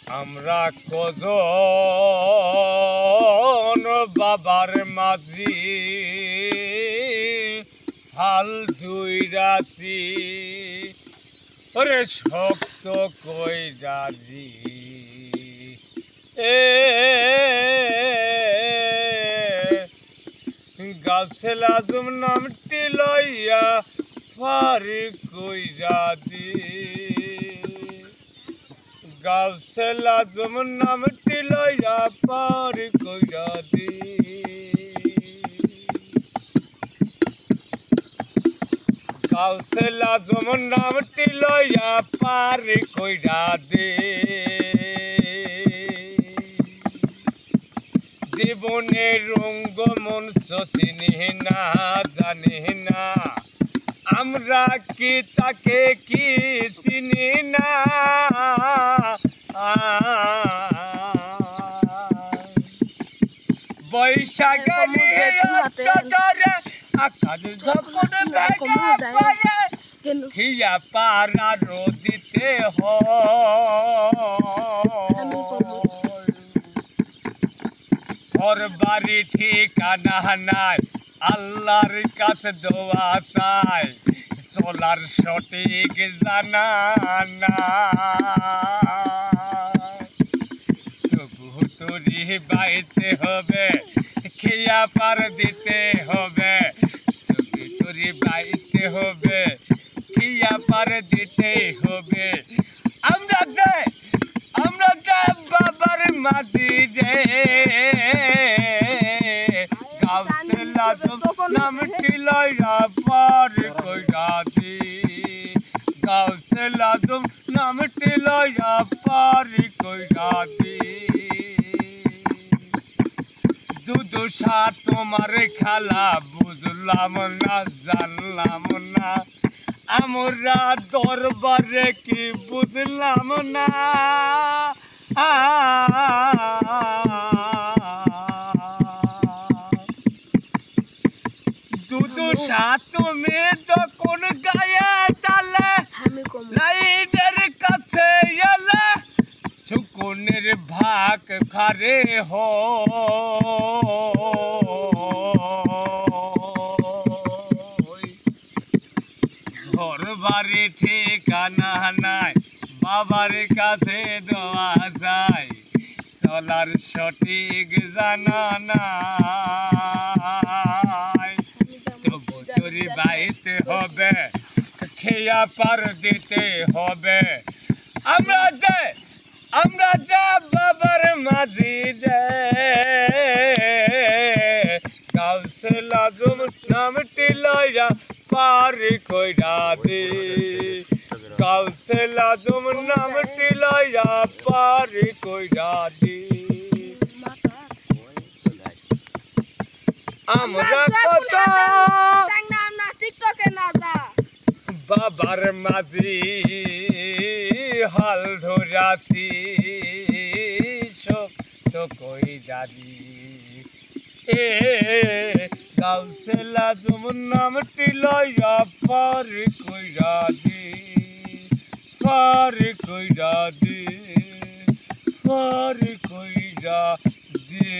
আমরা কজন বাবার মাঝি হাল ধুইরাছি ওরে শক্ত কইরাজি এ গাছে লাজুম নামটি লইয়া ফারি কইরাজি গাছে লাজুম নামটি লইয়া ফারি কইরাজি গাছে লাজুম নামটি লইয়া পারি কইরাজি জীবনের রঙ্গমঞ্চ চিনি না জানি না আমরা কি তাকে কি চিনি না বৈশাখালী আকাশ যখন ভেঙে পড়ে খিয়া পাড়া রোদিতে ঘর বাড়ি ঠিকানা নাই আল্লাহর কাছে দোয়া চাই চলার সঠিক জানা না তবু তোরি বাইতে হবে খিয়া পার দিতে হবে তবু তোরি বাইতে হবে খিয়া পার দিতে হবে আমরা যে বাবার মাঝি রে গাছে লাজুম নামটি লইয়া পারি কইরাজি গাছে লাজুম নামটি লইয়া পারি কইরাজি দুদুষা তোমার খেলা বুঝলাম না জানলাম না আমরা দরবারে কি বুঝলাম না দুদুষা তুমি যখন গায়ে চালে লাইনের কাছে এলে সুকুনের ভাগ খারে হো ঘর বাড়ি ঠিকানা নাই বাবার কাছে দোয়া যায় চলার সঠিক জানা নাই তবু তোরি বাইতে হবে খেয়া পার দিতে হবে আমরা যে বাবার মাঝি রে গাছে লাজুম নামটি লইয়া পারি কইরাজি গাছে লাজুম নামটি লইয়া পারি কইরাজি আমরা কত বাবার মাঝি হাল ধরাছি শক্ত কইরাজি এ গাছে লাজুম নামটি লইয়া পারি কইরাজি পারি কইরাজি পারি কইরাজি